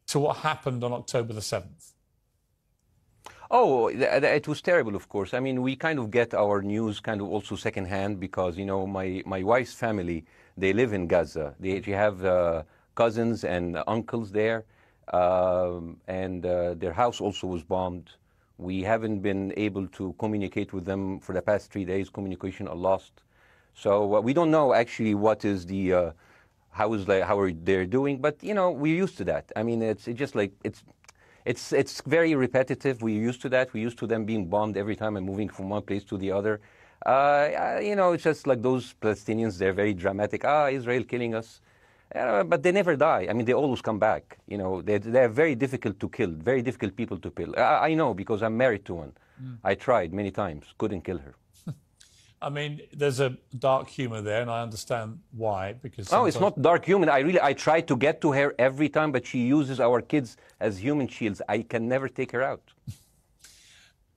to what happened on October the 7th? Oh, it was terrible, of course. I mean, we kind of get our news kind of also secondhand because, you know, my wife's family, they live in Gaza. They have cousins and uncles there, and their house also was bombed. We haven't been able to communicate with them for the past 3 days. Communication are lost. So we don't know actually what is the, how are they doing, but, you know, we're used to that. I mean, it's just like, it's very repetitive. We're used to that. We're used to them being bombed every time and moving from one place to the other. You know, it's just like those Palestinians, they're very dramatic. Israel killing us. But they never die. I mean, they always come back. You know, they're very difficult to kill, very difficult people to kill. I know because I'm married to one. I tried many times, couldn't kill her. I mean, there's a dark humour there, and I understand why. Because no, it's not dark humour. I try to get to her every time, but she uses our kids as human shields. I can never take her out.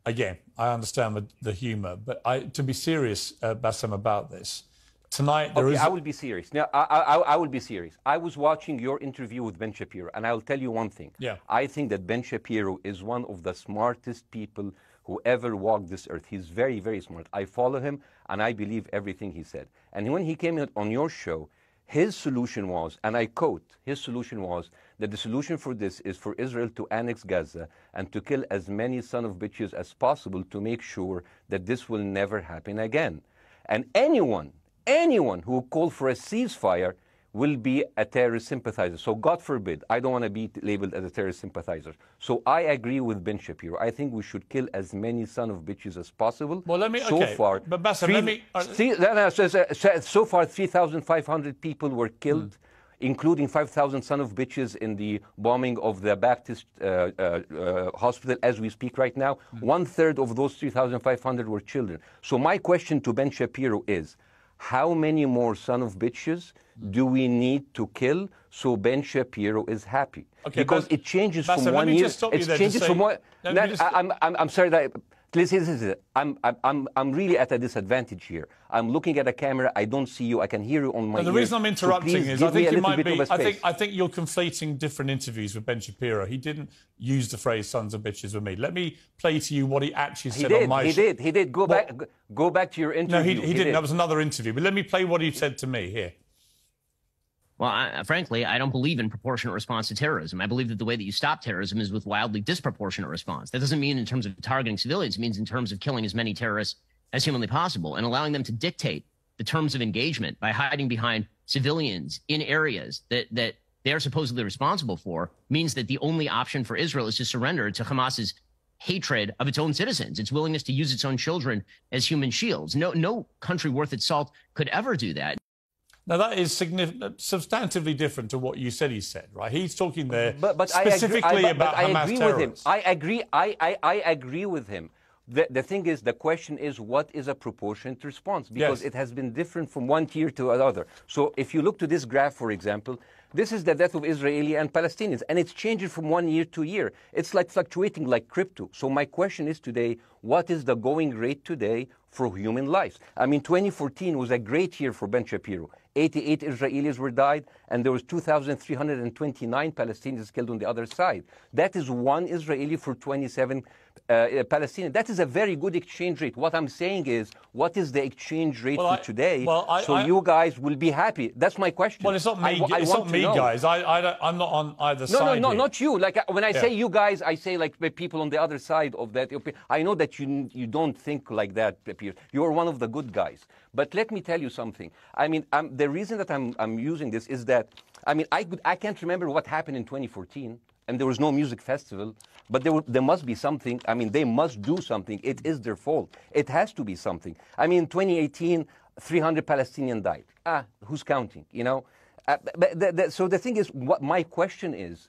Again, I understand the humour, but to be serious, Bassem, about this, tonight there is... I will be serious. Now, I will be serious. I was watching your interview with Ben Shapiro, and I'll tell you one thing. Yeah. I think that Ben Shapiro is one of the smartest people who ever walked this earth. He's very, very smart. I follow him, and I believe everything he said. And when he came on your show, his solution was, and I quote, his solution was that the solution for this is for Israel to annex Gaza and to kill as many son of bitches as possible to make sure that this will never happen again. And anyone who called for a ceasefire will be a terrorist sympathizer. So God forbid, I don't want to be labeled as a terrorist sympathizer. So I agree with Ben Shapiro. I think we should kill as many son of bitches as possible. Well, let me, so okay, far, but Bassem, let me... so far, 3,500 people were killed, including 5,000 son of bitches in the bombing of the Baptist hospital as we speak right now. 1/3 of those 3,500 were children. So my question to Ben Shapiro is, how many more son of bitches do we need to kill so Ben Shapiro is happy? Okay, because it changes Bassem, from 1 year. It changes from one. I'm sorry that. Listen. I'm really at a disadvantage here. I'm looking at a camera. I don't see you. I can hear you on my ear. The reason I'm interrupting is I think you're conflating different interviews with Ben Shapiro. He didn't use the phrase "sons of bitches" with me. Let me play to you what he actually said on my show. He did. Go back to your interview. No, he didn't. That was another interview. But let me play what he said to me here. Well, frankly, I don't believe in proportionate response to terrorism. I believe that the way that you stop terrorism is with wildly disproportionate response. That doesn't mean in terms of targeting civilians. It means in terms of killing as many terrorists as humanly possible and allowing them to dictate the terms of engagement by hiding behind civilians in areas that they are supposedly responsible for means that the only option for Israel is to surrender to Hamas's hatred of its own citizens, its willingness to use its own children as human shields. No country worth its salt could ever do that. Now, that is substantively different to what you said he said, right? He's talking there but specifically about Hamas terrorists. I agree with him. The thing is, the question is, what is a proportionate response? Because it has been different from one tier to another. So if you look to this graph, for example, this is the death of Israeli and Palestinians, and it's changing from 1 year to year. It's like fluctuating like crypto. So my question is today, what is the going rate today for human lives? I mean, 2014 was a great year for Ben Shapiro. 88 Israelis were died, and there was 2,329 Palestinians killed on the other side. That is one Israeli for 27 Palestinians. That is a very good exchange rate. What I'm saying is, what is the exchange rate for today? So you guys will be happy. That's my question. Well, it's not me. It's not me, guys. I'm not on either side. No, not you. Like when I say you guys, I say like the people on the other side of that. I know that you don't think like that, Piers. You're one of the good guys. But let me tell you something. I mean, the reason that I'm using this is that, I mean, I can't remember what happened in 2014, and there was no music festival, but there must be something. I mean, they must do something. It is their fault. It has to be something. I mean, 2018, 300 Palestinians died. Who's counting, you know? So the thing is, what my question is,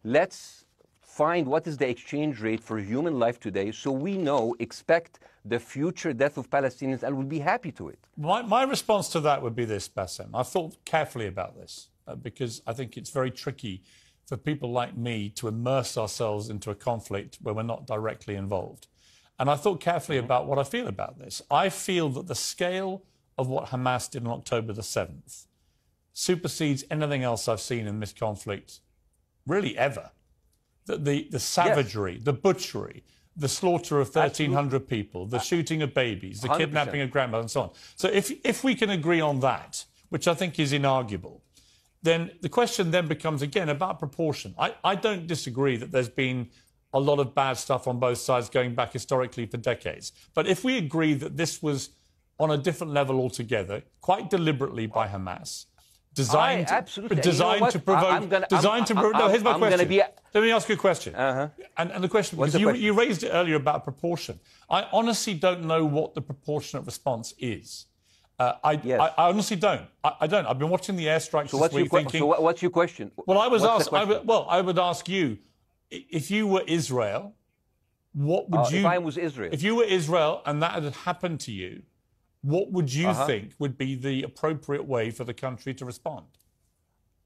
let's find what is the exchange rate for human life today so we expect the future death of Palestinians and will be happy to it. My response to that would be this, Bassem. I've thought carefully about this because I think it's very tricky for people like me to immerse ourselves into a conflict where we're not directly involved. And I thought carefully about what I feel about this. I feel that the scale of what Hamas did on October the 7th supersedes anything else I've seen in this conflict, really ever. the savagery, the butchery, the slaughter of 1,300 people, the shooting of babies, the 100%. Kidnapping of grandmothers, and so on. So if we can agree on that, which I think is inarguable, then the question then becomes, again, about proportion. I don't disagree that there's been a lot of bad stuff on both sides going back historically for decades. But if we agree that this was on a different level altogether, quite deliberately by Hamas, designed to provoke... No, here's my question. Let me ask you a question. And the question, because you raised it earlier about proportion. I honestly don't know what the proportionate response is. I honestly don't. I don't. I've been watching the airstrikes this week thinking... So what's your question? Well, I would ask you, if you were Israel, what would you... If I was Israel? If you were Israel and that had happened to you, what would you think would be the appropriate way for the country to respond?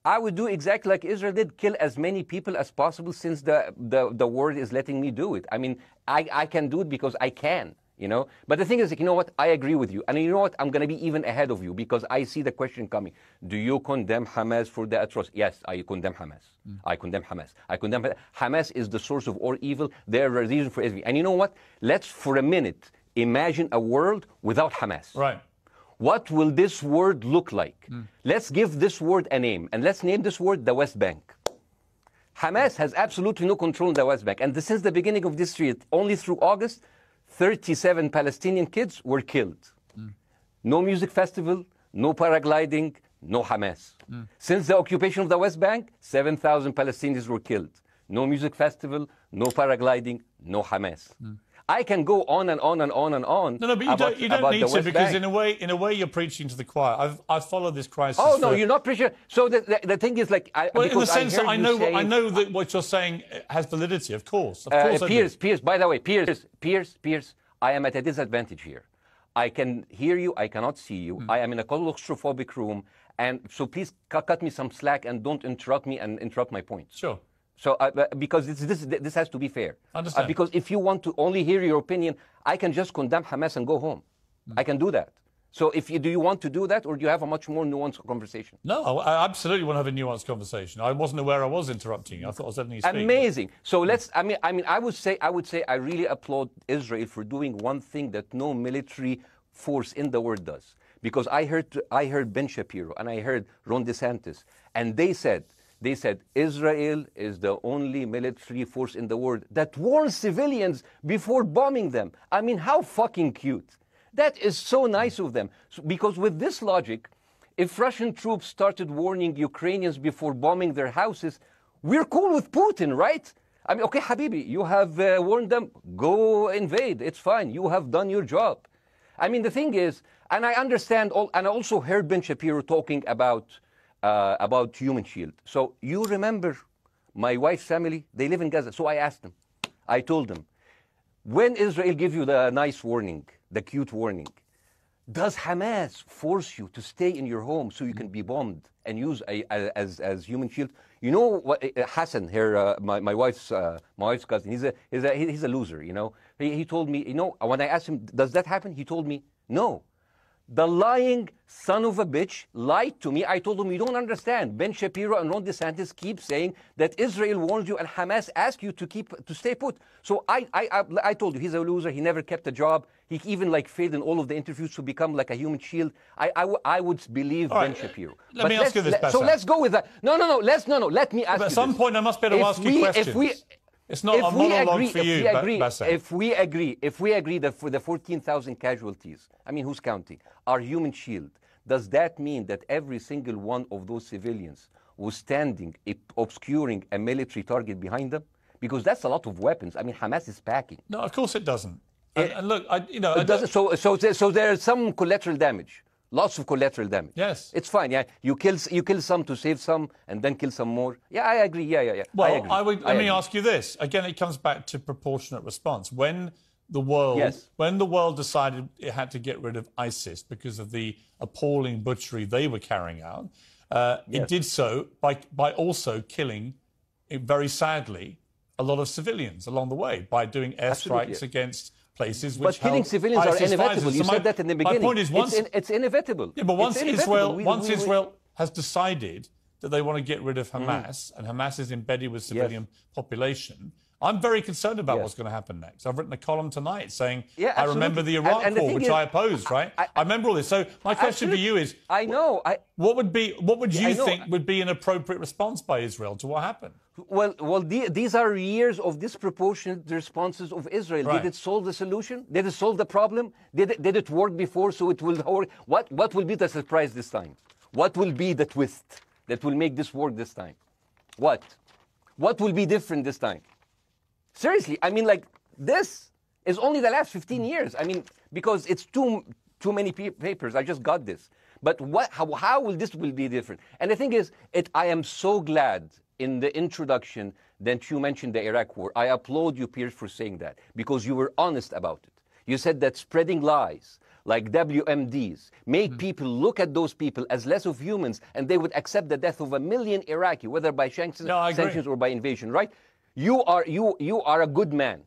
I would do exactly like Israel did, kill as many people as possible, since the world is letting me do it. I mean, I can do it because I can, you know. But the thing is, you know what? I agree with you. And you know what? I'm going to be even ahead of you, because I see the question coming. Do you condemn Hamas for the atrocities? Yes, I condemn Hamas. I condemn Hamas. Hamas is the source of all evil. They're a reason for everything. And you know what? Let's, for a minute, imagine a world without Hamas. Right. What will this word look like? Let's give this word a name, and let's name this word the West Bank. Hamas has absolutely no control in the West Bank. And since the beginning of this year, only through August, 37 Palestinian kids were killed. No music festival, no paragliding, no Hamas. Since the occupation of the West Bank, 7,000 Palestinians were killed. No music festival, no paragliding, no Hamas. I can go on and on and on and on. No, but you don't need to, because in a way you're preaching to the choir. I've followed this crisis. Oh no, you're not preaching. So the thing is, like, in the sense that I know that what you're saying has validity. Of course, Piers. By the way, Piers. I am at a disadvantage here. I can hear you. I cannot see you. I am in a claustrophobic room, and so please cut me some slack and don't interrupt me and interrupt my points. Sure. So, because this has to be fair. Understand. Because if you want to only hear your opinion, I can just condemn Hamas and go home. I can do that. So, do you want to do that, or do you have a much more nuanced conversation? No, I absolutely want to have a nuanced conversation. I wasn't aware I was interrupting you. I thought I was letting you speak. Amazing. So I would say I really applaud Israel for doing one thing that no military force in the world does. Because I heard Ben Shapiro and I heard Ron DeSantis, and they said Israel is the only military force in the world that warns civilians before bombing them. I mean, how fucking cute. That is so nice of them. Because with this logic, if Russian troops started warning Ukrainians before bombing their houses, we're cool with Putin, right? I mean, okay, Habibi, you have warned them, go invade. It's fine. You have done your job. I mean, the thing is, and I understand, and I also heard Ben Shapiro talking about Human Shield. So you remember my wife's family, they live in Gaza. So I asked them, I told them, when Israel gives you the nice warning, the cute warning, does Hamas force you to stay in your home so you can be bombed and use as human shield? You know what, Hassan here, my wife's cousin, he's a loser, you know. He told me, you know, when I asked him, does that happen? He told me, no. The lying son of a bitch lied to me. I told him, you don't understand. Ben Shapiro and Ron DeSantis keep saying that Israel warns you and Hamas asks you to stay put. So I told you, he's a loser. He never kept a job. He even failed in all of the interviews to become like a human shield. I would believe Ben Shapiro. Let me ask you this, So let's go with that. No. Let me ask you At some point, I must be able to ask you questions. It's not a monologue for you, Bاسم. If we agree that for the 14,000 casualties, I mean, who's counting, are human shield, does that mean that every single one of those civilians was standing, obscuring a military target behind them? Because that's a lot of weapons. I mean, Hamas is packing. No, of course it doesn't. And look, So there's some collateral damage. Lots of collateral damage. Yes. It's fine, yeah. You kill some to save some and then kill some more. Yeah, I agree. Yeah. Well, let me ask you this. Again, it comes back to proportionate response. When the world decided it had to get rid of ISIS because of the appalling butchery they were carrying out, it did so by also killing, very sadly, a lot of civilians along the way by doing airstrikes against places which killing civilians are inevitable. You said that in the beginning. My point is, it's inevitable. Yeah, but once Israel has decided that they want to get rid of Hamas, and Hamas is embedded with civilian population, I'm very concerned about what's going to happen next. I've written a column tonight saying, I remember the Iraq war, which I opposed, right? I remember all this. So my question for you is, what would you think would be an appropriate response by Israel to what happened? Well, these are years of disproportionate responses of Israel. Right. Did it solve the solution? Did it solve the problem? Did it work before, so it will work? What will be the surprise this time? What will be the twist that will make this work this time? What will be different this time? Seriously, I mean, like, this is only the last 15 years. I mean, because it's too many papers. I just got this. But how will this be different? And the thing is, I am so glad in the introduction that you mentioned the Iraq war. I applaud you, Piers, for saying that, because you were honest about it. You said that spreading lies, like WMDs, make people look at those people as less of humans, and they would accept the death of 1 million Iraqi, whether by sanctions or by invasion, right? You are a good man.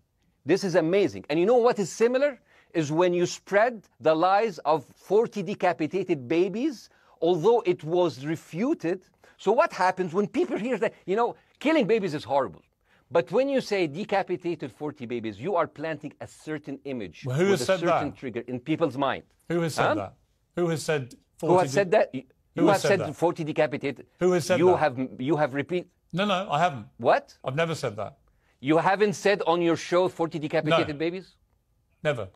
This is amazing. And you know what is similar? Is when you spread the lies of 40 decapitated babies, although it was refuted. So what happens when people hear that, killing babies is horrible. But when you say decapitated 40 babies, you are planting a certain image with a certain trigger in people's mind. Who has said that? Who has said 40? Who has said that? Who has said 40 decapitated? Who has said that? You have repeated. No, I haven't. What? I've never said that. You haven't said on your show 40 decapitated babies? Never.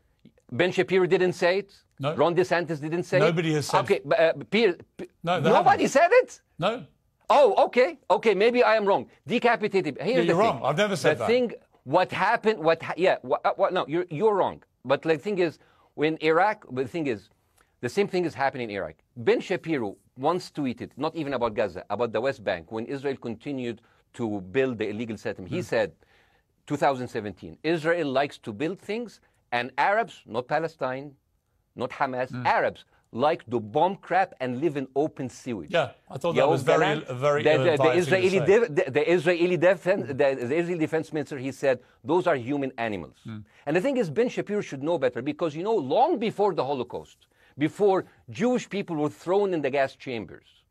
Ben Shapiro didn't say it? No. Ron DeSantis didn't say Nobody it? has said it. Okay, no, nobody said it? No. Oh, okay, maybe I am wrong. Decapitated. Here's you're the wrong. thing. I've never said that. What happened, no, you're wrong. But the thing is, when Iraq, the thing is, the same thing is happening in Iraq. Ben Shapiro once tweeted, not even about Gaza, about the West Bank, when Israel continued to build the illegal settlement. He said, 2017, Israel likes to build things, and Arabs, not Palestine, not Hamas, Arabs like to bomb crap and live in open sewage. Yeah, I thought that was very the Israeli defense minister, he said, those are human animals. And the thing is, Ben Shapiro should know better, because, long before the Holocaust, before Jewish people were thrown in the gas chambers,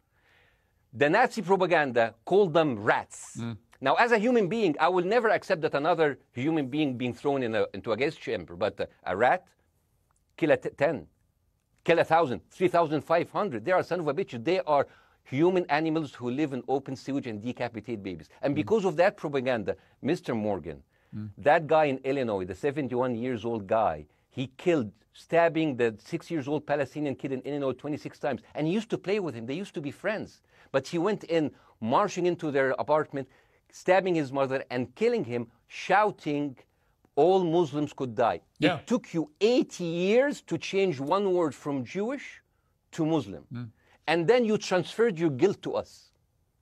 the Nazi propaganda called them rats. Now, as a human being, I will never accept that another human being being thrown into a gas chamber. But a rat, kill 10, kill 1,000, 3,500. They are son of a bitch. They are human animals who live in open sewage and decapitate babies. And because of that propaganda, Mr. Morgan, that guy in Illinois, the 71-years-old guy, he killed, stabbing the 6-year-old Palestinian kid in Illinois 26 times. And he used to play with him. They used to be friends. But he went in, marching into their apartment, stabbing his mother and killing him, shouting, all Muslims could die. Yeah. It took you 80 years to change one word from Jewish to Muslim. And then you transferred your guilt to us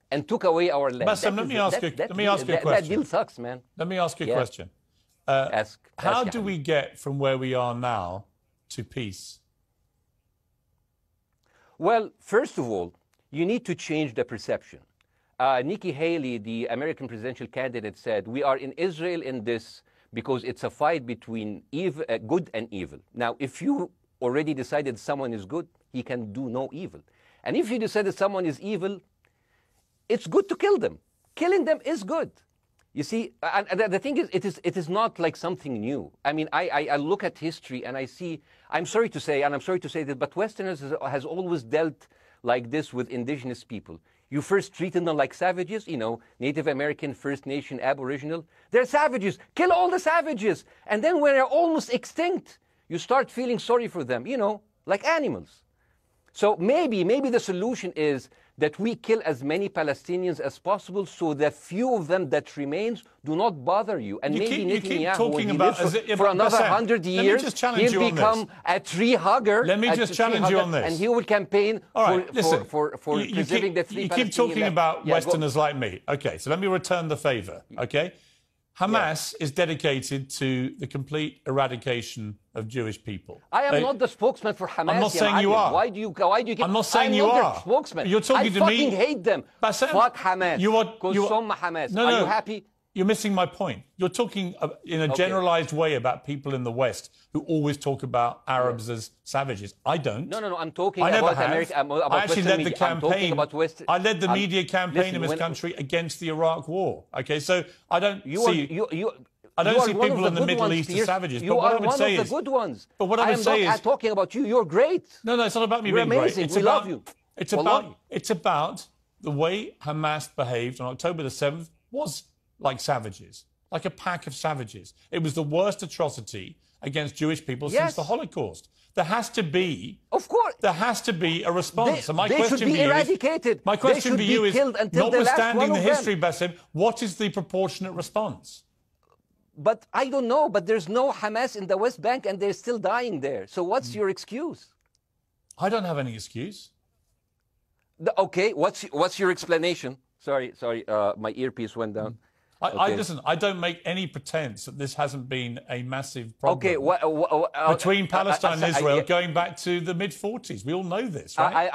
and took away our land. Bاسم, let me ask you a question. That deal sucks, man. Let me ask you a question. How do we get from where we are now to peace? Well, first of all, you need to change the perception. Nikki Haley, the American presidential candidate, said, we are in Israel in this because it's a fight between good and evil. Now, if you already decided someone is good, he can do no evil. And if you decided someone is evil, it's good to kill them. Killing them is good. You see, and the thing is, it is not like something new. I mean, I look at history and I see, I'm sorry to say this, but Westerners has always dealt like this with indigenous people. You first treated them like savages, Native American, First Nation, Aboriginal. They're savages. Kill all the savages. And then when they're almost extinct, you start feeling sorry for them, like animals. So maybe the solution is that we kill as many Palestinians as possible, so the few of them that remains do not bother you. And maybe Netanyahu, when he lives for another 100 years, he'll become a tree hugger. Let me just challenge you on this. And he will campaign for preserving the three Palestinians. You keep talking about Westerners like me. Okay, so let me return the favor, okay? Hamas is dedicated to the complete eradication of Jewish people. I am not the spokesman for Hamas. I'm not saying you are. Why do you keep... I'm not saying you are. The spokesman. You're talking to me. I fucking hate them. Bاسم, Fuck Hamas. Hamas. No. Are you happy? You're missing my point. You're talking in a generalized way about people in the West who always talk about Arabs as savages. I don't. No. I'm talking about America. About I actually Western led the media. campaign. I led the media campaign listen, in this country against the Iraq War. Okay, so I don't see. I You don't are see one people of in the the good Middle ones, East as Piers. savages. You But what are I would one say of is, the good ones. but what I would say am not is, talking about you. You're great. no, it's not about me You're being amazing. great. It's We about love you. it's about the way Hamas behaved on October the 7th was like savages, like a pack of savages. It was the worst atrocity against Jewish people since the Holocaust. There has to be, of course, there has to be a response. And my they question should be for you eradicated. Is, my question for you is, notwithstanding the history, Basim, what is the proportionate response? But I don't know. But there's no Hamas in the West Bank, and they're still dying there. So what's your excuse? I don't have any excuse. Okay, what's your explanation? Sorry, my earpiece went down. Listen, I don't make any pretense that this hasn't been a massive problem between Palestine and Israel going back to the mid-40s. We all know this, right?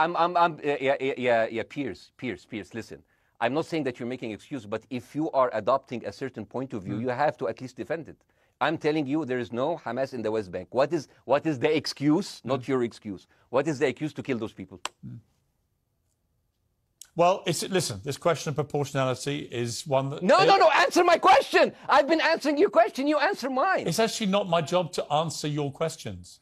Piers, listen. I'm not saying that you're making excuses, but if you are adopting a certain point of view, you have to at least defend it. I'm telling you, there is no Hamas in the West Bank. What is the excuse? Not your excuse. What is the excuse to kill those people? Well, listen, this question of proportionality is one that... No, answer my question. I've been answering your question. You answer mine. It's actually not my job to answer your questions.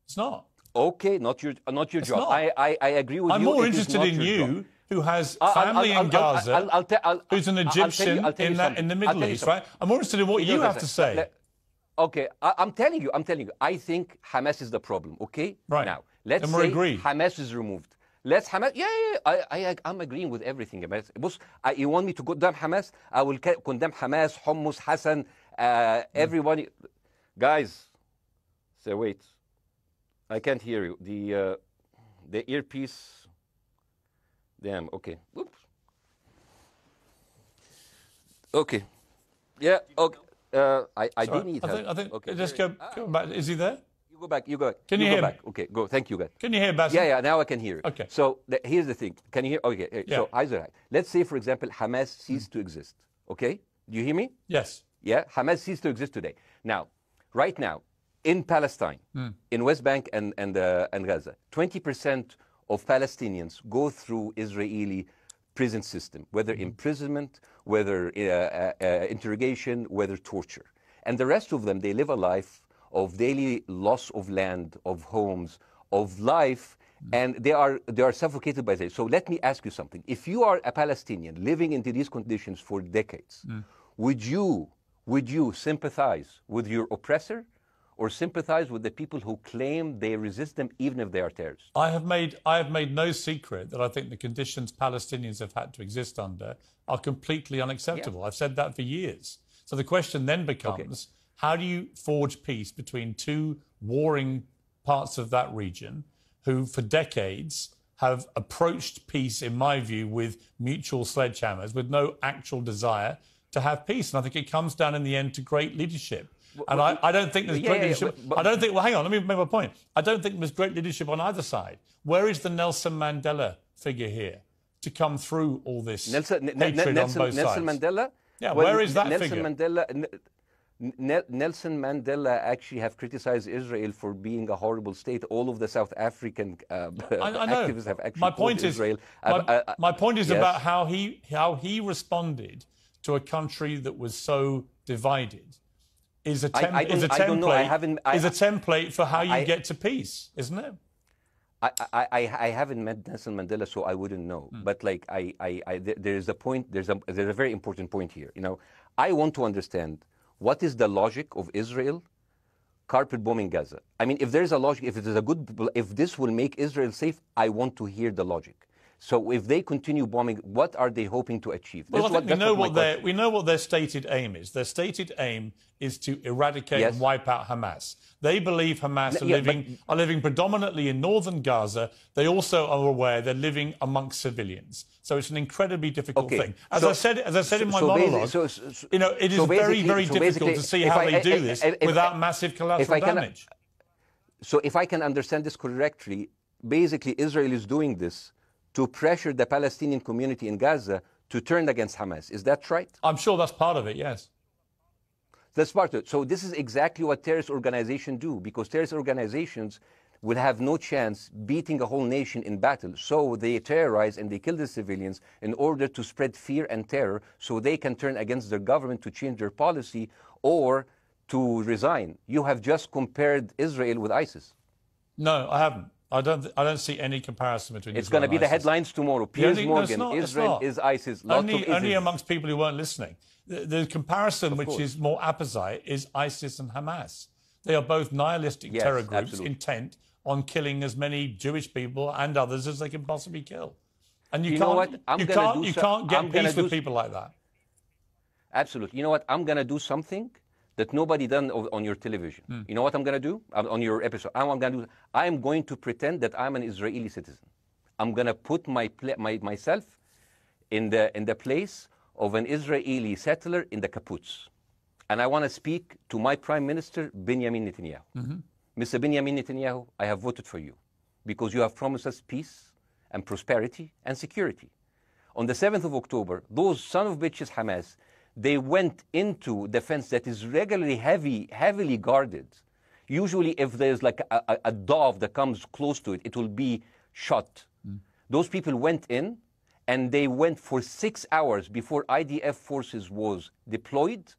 It's not. Okay, not your job. Not. I agree with you. I'm more interested in you, who has family in Gaza, who's an Egyptian in the Middle East, right? I'm more interested in what you have to say. Okay, I'm telling you. I think Hamas is the problem, okay? Right. Now, let's say Hamas is removed. Let's Hamas. I'm agreeing with everything. You want me to condemn Hamas? I will condemn Hamas, Hummus, Hassan, everybody. Guys, say wait. I can't hear you. The earpiece. Damn. Okay. Oops. Okay. Yeah. Okay. I do need help. I think. Okay. Just go back. Is he there? You go back. Can you hear me? Okay, go. Thank you, guys. Can you hear Basim? Yeah. Now I can hear you. Okay. So here's the thing. Can you hear? Okay. Yeah. So Isaac, let's say, for example, Hamas ceased to exist. Okay. Do you hear me? Yes. Yeah. Hamas ceased to exist today. Now, right now, in Palestine, in West Bank and Gaza, 20% of Palestinians go through Israeli prison system, whether imprisonment, whether interrogation, whether torture, and the rest of them, they live a life of daily loss of land, of homes, of life, and they are suffocated by this. So let me ask you something. If you are a Palestinian living into these conditions for decades, would you sympathize with your oppressor, or sympathize with the people who claim they resist them even if they are terrorists? I have made no secret that I think the conditions Palestinians have had to exist under are completely unacceptable. I've said that for years. So the question then becomes, how do you forge peace between two warring parts of that region who, for decades, have approached peace, in my view, with mutual sledgehammers, with no actual desire to have peace? And I think it comes down in the end to great leadership. And I don't think there's great leadership. I don't think, well, hang on, let me make my point. I don't think there's great leadership on either side. Where is the Nelson Mandela figure here to come through all this hatred on both sides? Nelson Mandela? Yeah, where is that Nelson figure? Nelson Mandela actually have criticized Israel for being a horrible state. All of the South African activists have actually called Israel. My point is about how he responded to a country that was so divided. Is a template for how you get to peace, isn't it? I haven't met Nelson Mandela, so I wouldn't know. But like there is a point. There's a very important point here. You know, I want to understand what is the logic of Israel carpet bombing Gaza. I mean, if there's a logic, if this will make Israel safe, I want to hear the logic. So if they continue bombing, what are they hoping to achieve? Well, I think we know what their stated aim is. Their stated aim is to eradicate and wipe out Hamas. They believe Hamas are living predominantly in northern Gaza. They also are aware they're living amongst civilians. So it's an incredibly difficult thing. As I said in my monologue, it is very, very difficult to see how they do this without massive collateral damage. So if I can understand this correctly, basically Israel is doing this to pressure the Palestinian community in Gaza to turn against Hamas. Is that right? I'm sure that's part of it, yes. That's part of it. So this is exactly what terrorist organizations do, because terrorist organizations will have no chance beating a whole nation in battle. So they terrorize and they kill the civilians in order to spread fear and terror so they can turn against their government to change their policy or to resign. You have just compared Israel with ISIS. No, I haven't. I don't see any comparison between It's Israel going to be and the ISIS. headlines tomorrow. Piers Morgan, no, Israel is ISIS. Only amongst people who weren't listening. The comparison, Of which course. is more apposite, is ISIS and Hamas. They are both nihilistic Yes, terror groups absolutely. intent on killing as many Jewish people and others as they can possibly kill. And you know can't, what? I'm you gonna can't, do you so- can't get I'm gonna peace do with s- people like that. Absolutely. You know what? I'm going to do something that nobody done on your television. You know what I'm going to do on your episode? I'm going to pretend that I'm an Israeli citizen. I'm going to put myself in the place of an Israeli settler in the kibbutz. And I want to speak to my Prime Minister, Benjamin Netanyahu. Mr. Benjamin Netanyahu, I have voted for you because you have promised us peace and prosperity and security. On the 7th of October, those son of bitches Hamas, they went into the fence that is regularly heavily guarded. Usually if there's like a dove that comes close to it, it will be shot. Those people went in and they went for 6 hours before IDF forces was deployed,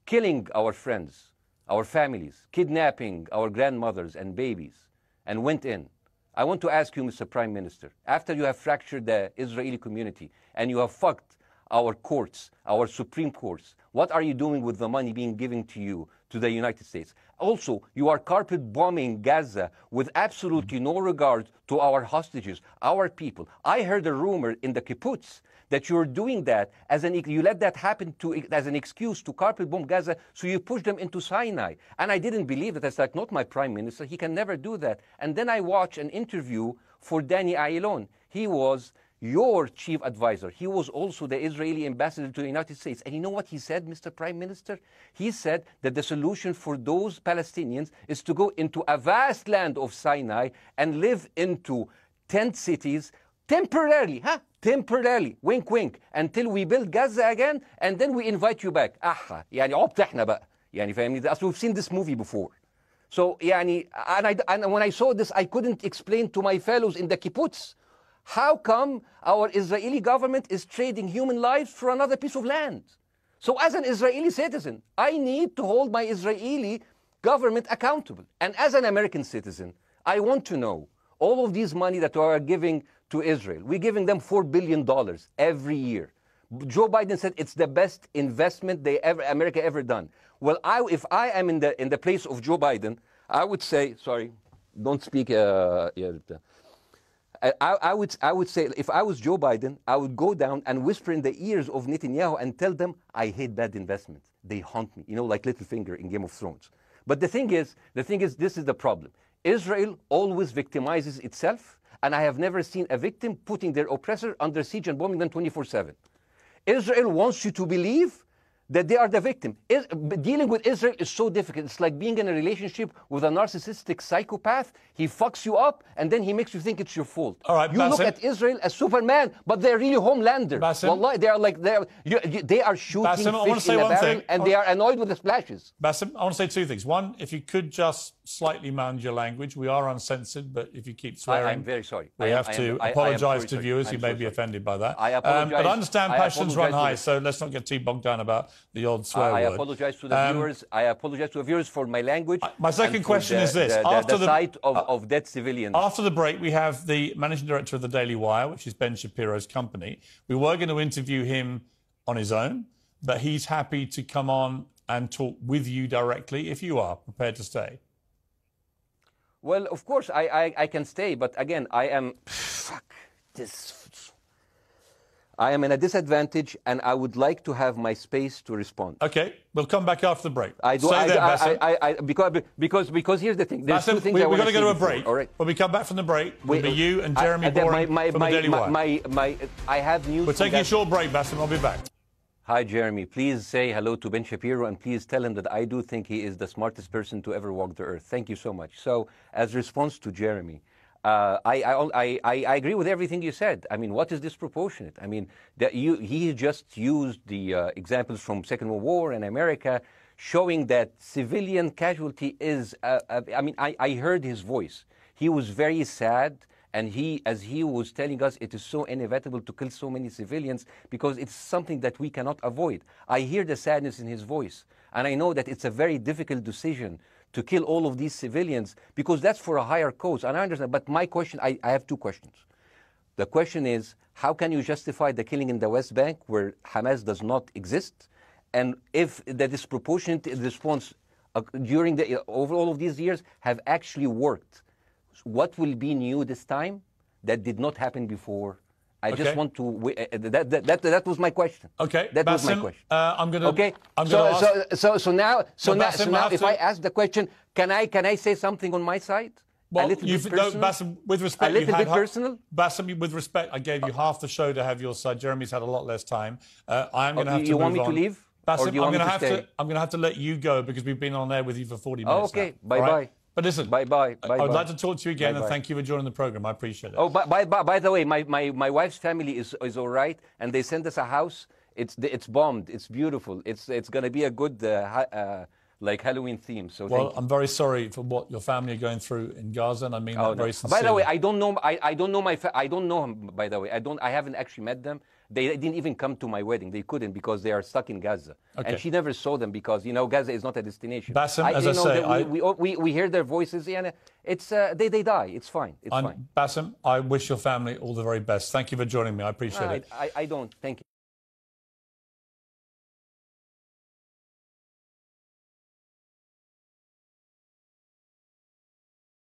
killing our friends, our families, kidnapping our grandmothers and babies, and went in. I want to ask you, Mr. Prime Minister, after you have fractured the Israeli community and you have fucked our courts, our Supreme Courts, what are you doing with the money being given to you, to the United States? Also, you are carpet bombing Gaza with absolutely no regard to our hostages, our people. I heard a rumor in the kibbutz that you're doing that you let that happen as an excuse to carpet bomb Gaza, so you push them into Sinai. And I didn't believe that. It's like, not my prime minister. He can never do that. And then I watched an interview for Danny Ayalon. He was your chief advisor. He was also the Israeli ambassador to the United States. And you know what he said, Mr. Prime Minister? He said that the solution for those Palestinians is to go into a vast land of Sinai and live into tent cities temporarily, temporarily, wink wink, until we build Gaza again, and then we invite you back. يعني عبط احنا بقى. يعني فاهمني؟ As we've seen this movie before. So يعني, and when I saw this, I couldn't explain to my fellows in the kibbutz, how come our Israeli government is trading human lives for another piece of land? So as an Israeli citizen, I need to hold my Israeli government accountable. And as an American citizen, I want to know all of these money that we are giving to Israel. We're giving them $4 billion every year. Joe Biden said it's the best investment America ever done. Well, if I am in the place of Joe Biden, I would say, sorry, don't speak. I would say, if I was Joe Biden, I would go down and whisper in the ears of Netanyahu and tell them, I hate bad investments. They haunt me, like Littlefinger in Game of Thrones. But the thing is, this is the problem. Israel always victimizes itself, and I have never seen a victim putting their oppressor under siege and bombing them 24/7. Israel wants you to believe that they are the victim. Dealing with Israel is so difficult. It's like being in a relationship with a narcissistic psychopath. He fucks you up, and then he makes you think it's your fault. All right, you Bاسم. look at Israel as Superman, but they're really Homelander. Bاسm. Wallahi, they are shooting Bاسm, I wanna fish say in a one barrel, thing. and they are annoyed with the splashes. Bاسm, I want to say two things. One, if you could just slightly mind your language. We are uncensored, but if you keep swearing, I'm very sorry. We have to apologise to viewers who may be offended by that. I apologize. But I understand passions run high, apologize so let's not get too bogged down about the odd swear I word. apologize to the viewers. I apologize to the viewers for my language. My second and for question is this. The sight of dead civilians. After the break, we have the managing director of the Daily Wire, which is Ben Shapiro's company. We were going to interview him on his own, but he's happy to come on and talk with you directly if you are prepared to stay. Well, of course, I can stay, but again, I am in a disadvantage, and I would like to have my space to respond. Okay, we'll come back after the break. Because here's the thing. There's Bاسm, two things we're I want going to go to a break. All right. When we come back from the break, it'll be you and Jeremy Boring from the Daily Wire. I have news. We're taking a short break, Bاسm. I'll be back. Hi, Jeremy. Please say hello to Ben Shapiro, and please tell him that I do think he is the smartest person to ever walk the earth. Thank you so much. So, as response to Jeremy, I agree with everything you said. I mean, what is disproportionate? I mean, he just used the examples from Second World War and America, showing that civilian casualty is. I mean, I heard his voice. He was very sad, and as he was telling us, it is so inevitable to kill so many civilians because it's something that we cannot avoid. I hear the sadness in his voice, and I know that it's a very difficult decision to kill all of these civilians, because that's for a higher cause. And I understand, but my question, I have two questions. The question is, how can you justify the killing in the West Bank where Hamas does not exist? And if the disproportionate response during over all of these years have actually worked, what will be new this time that did not happen before? I just want to. That was my question. Okay, that Bاسم, was my question. I'm going to. Okay. So now, if I ask the question, can I say something on my side? Well, a little bit personal? Bاسم, with respect, a little bit personal. Bاسm, with respect, I gave you half the show to have your side. Jeremy's had a lot less time. I'm going to have to. You move want me on. to leave? Bاسm, or do you want me to stay? I'm going to have to let you go because we've been on air with you for 40 minutes. Oh, okay. Now. Bye bye. But listen, bye. I would like to talk to you again, and thank you for joining the program. I appreciate it. Oh, by the way, my wife's family is all right, and they sent us a house. It's bombed. It's beautiful. It's going to be a good like Halloween theme. So well, I'm very sorry for what your family are going through in Gaza, and I mean that very sincerely. By the way, I don't know. I don't know I don't know him. By the way, I haven't actually met them. They didn't even come to my wedding. They couldn't because they are stuck in Gaza. Okay. And she never saw them because, Gaza is not a destination. Bاسm, as I say, we hear their voices, and it's they die. It's fine. It's fine. Bاسm, I wish your family all the very best. Thank you for joining me. I appreciate it. I don't. Thank you.